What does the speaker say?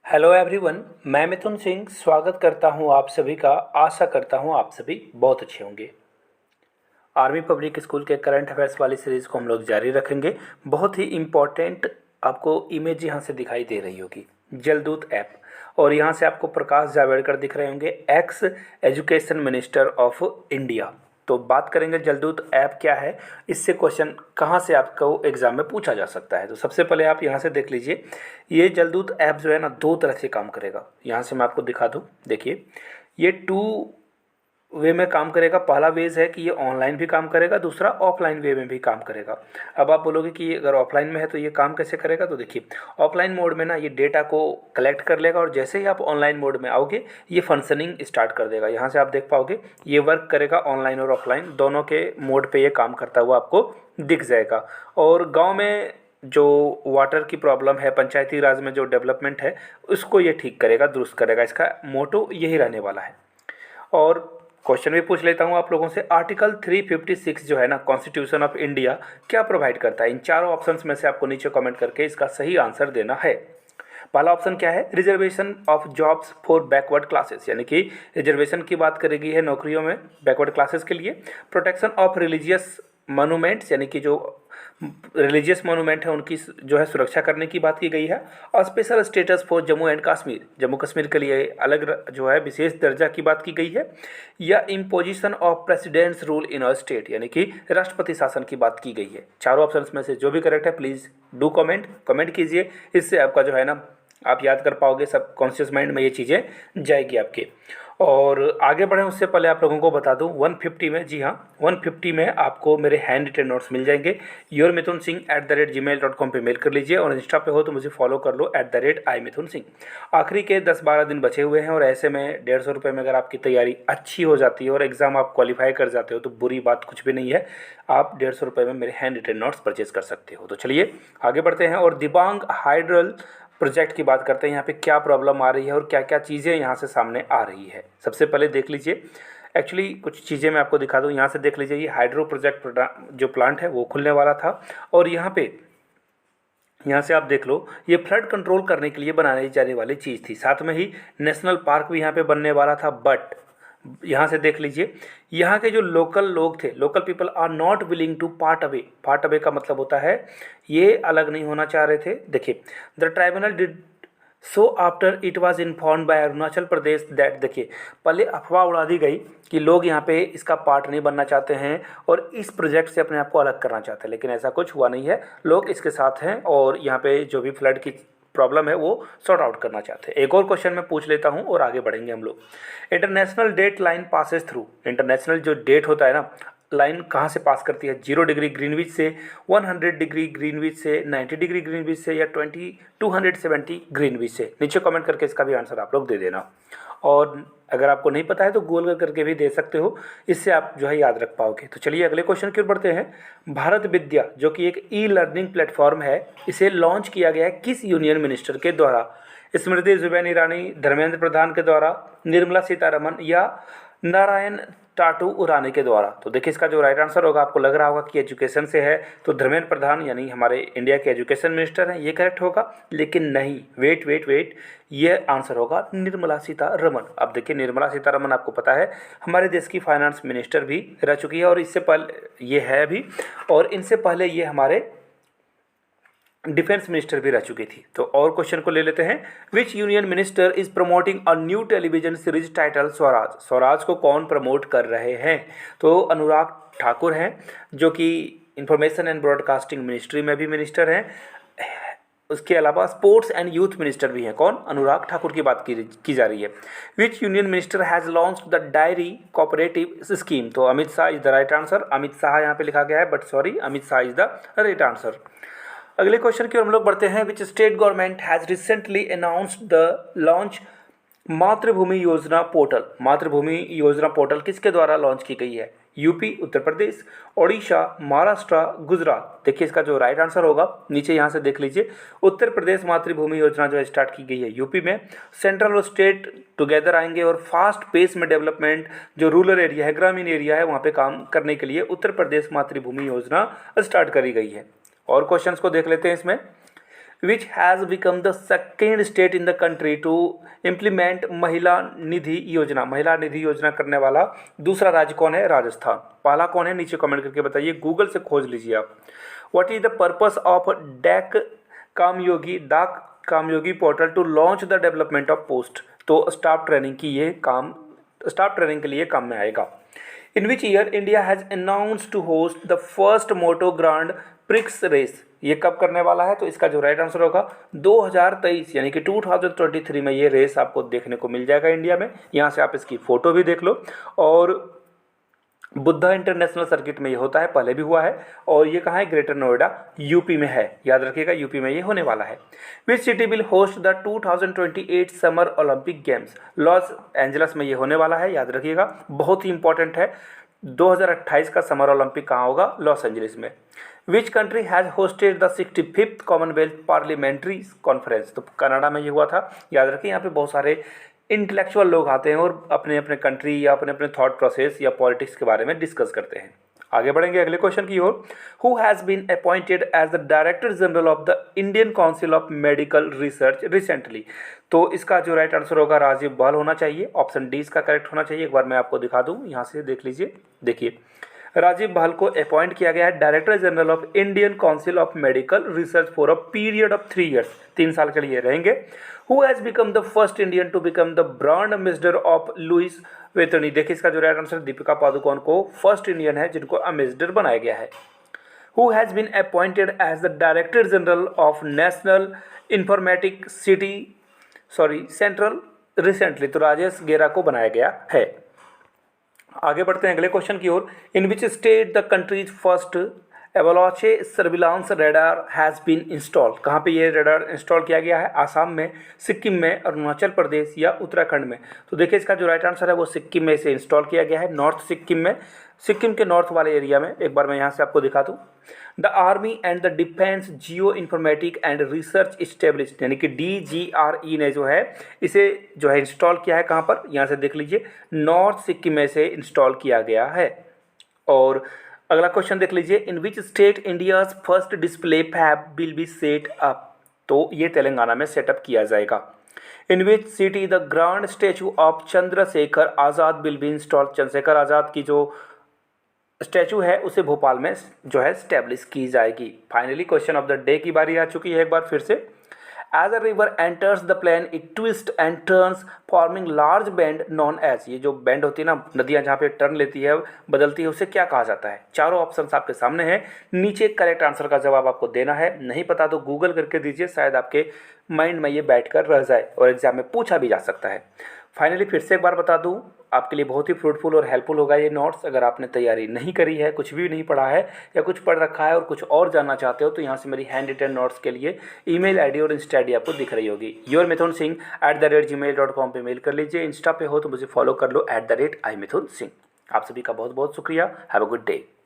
Hello everyone, मैं मिथुन सिंह स्वागत करता हूं आप सभी का। आशा करता हूं आप सभी बहुत अच्छे होंगे। आर्मी पब्लिक स्कूल के करंट अफेयर्स वाली सीरीज़ को हम लोग जारी रखेंगे। बहुत ही इम्पोर्टेंट आपको इमेज यहाँ से दिखाई दे रही होगी, जलदूत ऐप। और यहाँ से आपको प्रकाश जावड़ेकर दिख रहे होंगे, x education minister of India. तो बात करेंगे जलदूत ऐप क्या है, इससे क्वेश्चन कहाँ से आपको एग्जाम में पूछा जा सकता है। तो सबसे पहले आप यहाँ से देख लीजिए, ये जलदूत ऐप जो है ना, दो तरह से काम करेगा। यहाँ से मैं आपको दिखा दूँ, देखिए ये टू वे में काम करेगा। पहला वेज है कि ये ऑनलाइन भी काम करेगा, दूसरा ऑफलाइन वे में भी काम करेगा। अब आप बोलोगे कि अगर ऑफलाइन में है तो ये काम कैसे करेगा। तो देखिए, ऑफलाइन मोड में ना ये डेटा को कलेक्ट कर लेगा और जैसे ही आप ऑनलाइन मोड में आओगे ये फंक्शनिंग स्टार्ट कर देगा। यहाँ से आप देख पाओगे ये वर्क करेगा, ऑनलाइन और ऑफलाइन दोनों के मोड पर ये काम करता हुआ आपको दिख जाएगा। और गाँव में जो वाटर की प्रॉब्लम है, पंचायती राज में जो डेवलपमेंट है, उसको ये ठीक करेगा, दुरुस्त करेगा। इसका मोटो यही रहने वाला है। और क्वेश्चन भी पूछ लेता हूँ आप लोगों से, आर्टिकल 356 जो है ना कॉन्स्टिट्यूशन ऑफ इंडिया, क्या प्रोवाइड करता है। इन चारों ऑप्शंस में से आपको नीचे कमेंट करके इसका सही आंसर देना है। पहला ऑप्शन क्या है, reservation of jobs for backward classes, यानी कि रिजर्वेशन की बात करेगी है नौकरियों में बैकवर्ड क्लासेस के लिए। प्रोटेक्शन ऑफ रिलीजियस मोनूमेंट्स, यानी कि जो रिलीजियस मोनूमेंट है उनकी जो है सुरक्षा करने की बात की गई है। और special status for Jammu and Kashmir, Jammu Kashmir के लिए अलग जो है विशेष दर्जा की बात की गई है। या imposition of presidents rule in a state, यानी कि राष्ट्रपति शासन की बात की गई है। चारों ऑप्शंस में से जो भी करेक्ट है प्लीज़ डू कमेंट कीजिए। इससे आपका जो है ना आप याद कर पाओगे, सब कॉन्शियस माइंड में ये चीज़ें जाएगी आपके। और आगे बढ़ें उससे पहले आप लोगों को बता दूं, 150 में, जी हाँ 150 में आपको मेरे हैंड रिटन नोट्स मिल जाएंगे। yourmithunsingh@gmail.com पे मेल कर लीजिए और इंस्टा पे हो तो मुझे फॉलो कर लो @iMithunSingh। आखिरी के 10-12 दिन बचे हुए हैं और ऐसे में 150 रुपये में अगर आपकी तैयारी अच्छी हो जाती है और एग्ज़ाम आप क्वालिफाई कर जाते हो तो बुरी बात कुछ भी नहीं है। आप 150 रुपये में मेरे हैंड रिटन नोट्स परचेज कर सकते हो। तो चलिए आगे बढ़ते हैं और दिबांग हाइड्रल प्रोजेक्ट की बात करते हैं। यहाँ पे क्या प्रॉब्लम आ रही है और क्या क्या चीज़ें यहाँ से सामने आ रही है। सबसे पहले देख लीजिए, एक्चुअली कुछ चीज़ें मैं आपको दिखा दूँ। यहाँ से देख लीजिए, ये हाइड्रो प्रोजेक्ट जो प्लांट है वो खुलने वाला था और यहाँ से आप देख लो, ये फ्लड कंट्रोल करने के लिए बनाई जाने वाली चीज़ थी। साथ में ही नेशनल पार्क भी यहाँ पे बनने वाला था। बट यहाँ से देख लीजिए, यहाँ के जो लोकल लोग थे, local people are not willing to part away. Part away का मतलब होता है ये अलग नहीं होना चाह रहे थे। देखिए, the tribunal did so after it was informed by Arunachal Pradesh that, देखिए पहले अफवाह उड़ा दी गई कि लोग यहाँ पे इसका पार्ट नहीं बनना चाहते हैं और इस प्रोजेक्ट से अपने आप को अलग करना चाहते हैं, लेकिन ऐसा कुछ हुआ नहीं है। लोग इसके साथ हैं और यहाँ पे जो भी फ्लड की प्रॉब्लम है वो सॉर्ट आउट करना चाहते हैं। एक और क्वेश्चन मैं पूछ लेता हूँ और आगे बढ़ेंगे हम लोग। International date line passes through, international जो डेट होता है ना, लाइन कहाँ से पास करती है। 0 डिग्री ग्रीनविच से, 100 डिग्री ग्रीनविच से, 90 डिग्री ग्रीनविच से या 270 ग्रीनविच से। नीचे कमेंट करके इसका भी आंसर आप लोग दे देना। और अगर आपको नहीं पता है तो गूगल करके भी दे सकते हो, इससे आप जो है याद रख पाओगे। तो चलिए अगले क्वेश्चन की ओर बढ़ते हैं। भारत विद्या जो कि एक ई लर्निंग प्लेटफॉर्म है, इसे लॉन्च किया गया है किस यूनियन मिनिस्टर के द्वारा। स्मृति जुबिन ईरानी, धर्मेंद्र प्रधान के द्वारा, निर्मला सीतारमन या नारायण टाटू उरानी के द्वारा। तो देखिए इसका जो राइट आंसर होगा, आपको लग रहा होगा कि एजुकेशन से है तो धर्मेंद्र प्रधान यानी हमारे इंडिया के एजुकेशन मिनिस्टर हैं, ये करेक्ट होगा। लेकिन नहीं, वेट, ये आंसर होगा निर्मला सीतारमन। अब देखिए, निर्मला सीतारमन आपको पता है हमारे देश की फाइनेंस मिनिस्टर भी रह चुकी है और इससे पहले ये है भी, और इनसे पहले ये हमारे डिफेंस मिनिस्टर भी रह चुकी थी। तो और क्वेश्चन को ले लेते हैं। विच union minister is promoting a new television series title Swaraj. Swaraj को कौन प्रमोट कर रहे हैं। तो अनुराग ठाकुर हैं जो कि इंफॉर्मेशन एंड ब्रॉडकास्टिंग मिनिस्ट्री में भी मिनिस्टर हैं। उसके अलावा स्पोर्ट्स एंड यूथ मिनिस्टर भी हैं। कौन, अनुराग ठाकुर की बात की जा रही है। Which union minister has launched the dairy cooperative scheme. तो Amit Shah is the right answer. Amit Shah यहाँ पे लिखा गया है but sorry, Amit Shah is the right answer. अगले क्वेश्चन की ओर हम लोग बढ़ते हैं। Which state government has recently announced the launch Matrubhumi Yojana portal. मातृभूमि योजना पोर्टल किसके द्वारा लॉन्च की गई है। यूपी, उत्तर प्रदेश, ओडिशा, महाराष्ट्र, गुजरात। देखिए इसका जो राइट आंसर होगा, नीचे यहाँ से देख लीजिए, उत्तर प्रदेश मातृभूमि योजना जो है स्टार्ट की गई है यूपी में। सेंट्रल और स्टेट टुगेदर आएंगे और फास्ट पेस में डेवलपमेंट जो रूरल एरिया है, ग्रामीण एरिया है, वहाँ पे काम करने के लिए उत्तर प्रदेश मातृभूमि योजना स्टार्ट करी गई है। और क्वेश्चंस को देख लेते हैं इसमें। Which has become the second state in the country to implement Mahila Nidhi योजना। महिला निधि योजना करने वाला दूसरा राज्य कौन है? राजस्थान। पहला कौन है? नीचे कमेंट करके बताइए, गूगल से खोज लीजिए आप। What is the purpose of Dak Karmayogi portal to launch the development of post. तो स्टाफ ट्रेनिंग के लिए काम में आएगा। In which year India has announced to host the first moto grand prix race. ये कब करने वाला है? तो इसका जो राइट आंसर होगा 2023 यानी कि 2023 में ये रेस आपको देखने को मिल जाएगा इंडिया में। यहाँ से आप इसकी फ़ोटो भी देख लो। और बुद्धा इंटरनेशनल सर्किट में ये होता है, पहले भी हुआ है। और ये कहाँ है? ग्रेटर नोएडा, यूपी में है। याद रखिएगा, यूपी में ये होने वाला है। Which city will host the 2028 summer Olympic games. Los Angeles में ये होने वाला है। याद रखिएगा, बहुत ही इंपॉर्टेंट है। 2028 का समर ओलंपिक कहाँ होगा? लॉस एंजलिस में। Which country has hosted the 65th Commonwealth parliamentary conference. तो कनाडा में ये हुआ था। याद रखिए, यहाँ पे बहुत सारे इंटेलेक्चुअल लोग आते हैं और अपने अपने कंट्री या अपने अपने थॉट प्रोसेस या पॉलिटिक्स के बारे में डिस्कस करते हैं। आगे बढ़ेंगे अगले क्वेश्चन की ओर। Who has been appointed as the director general of the Indian Council of Medical Research recently. तो इसका जो राइट आंसर होगा राजीव बहल होना चाहिए। ऑप्शन डी इसका करेक्ट होना चाहिए। एक बार मैं आपको दिखा दूँ, यहाँ से देख लीजिए। देखिए, राजीव बहल को अपॉइंट किया गया है director general of Indian Council of Medical Research for a period of 3 years. 3 साल के लिए रहेंगे। Who has become the first Indian to become the brand ambassador of Louis Vuitton. देखिए, इसका जो राइट आंसर दीपिका पादुकोण को फर्स्ट इंडियन है जिनको एम्बेसडर बनाया गया है। Who has been appointed as the director general of national informatic central recently. तो राजेश गेरा को बनाया गया है। आगे बढ़ते हैं अगले क्वेश्चन की ओर। In which state the country's first avalanche surveillance radar has been install. कहाँ पे ये रेडार इंस्टॉल किया गया है? आसाम में, सिक्किम में, अरुणाचल प्रदेश या उत्तराखंड में। तो देखिए, इसका जो राइट आंसर है वो सिक्किम में से इंस्टॉल किया गया है, नॉर्थ सिक्किम में, सिक्किम के नॉर्थ वाले एरिया में। एक बार मैं यहाँ से आपको दिखा दूँ। The army and the defence geo informatic and research established यानी कि DGRE ने जो है इसे जो है इंस्टॉल किया है। कहाँ पर? यहाँ से देख लीजिए, नॉर्थ सिक्किम में से इंस्टॉल किया गया है। और अगला क्वेश्चन देख लीजिए। In which state India's first display fab will be set up. तो ये तेलंगाना में सेटअप किया जाएगा। In which city the grand statue of Chandrashekhar Azad will be install. Chandrashekhar Azad की जो स्टैचू है उसे भोपाल में जो है स्टैब्लिश की जाएगी। Finally question of the day की बारी आ चुकी है। एक बार फिर से, as a river enters the plain it twist and turns forming large bend known as. ये जो बेंड होती है ना, नदियाँ जहाँ पे टर्न लेती है, बदलती है, उसे क्या कहा जाता है? चारों ऑप्शन आपके सामने हैं। नीचे करेक्ट आंसर का जवाब आपको देना है। नहीं पता तो गूगल करके दीजिए, शायद आपके माइंड में ये बैठ कर रह जाए और एग्जाम में पूछा भी जा सकता है। फाइनली फिर से एक बार बता दूं, आपके लिए बहुत ही फ्रूटफुल और हेल्पफुल होगा ये नोट्स। अगर आपने तैयारी नहीं करी है, कुछ भी नहीं पढ़ा है या कुछ पढ़ रखा है और कुछ और जानना चाहते हो, तो यहाँ से मेरी हैंड रिटन नोट्स के लिए ईमेल आईडी और इंस्टा आईडी आपको दिख रही होगी। yourmithunsingh@gmail.com पे मेल कर लीजिए। इंस्टा पे हो तो मुझे फॉलो कर लो @imithunsingh। आप सभी का बहुत बहुत शुक्रिया। Have a good day.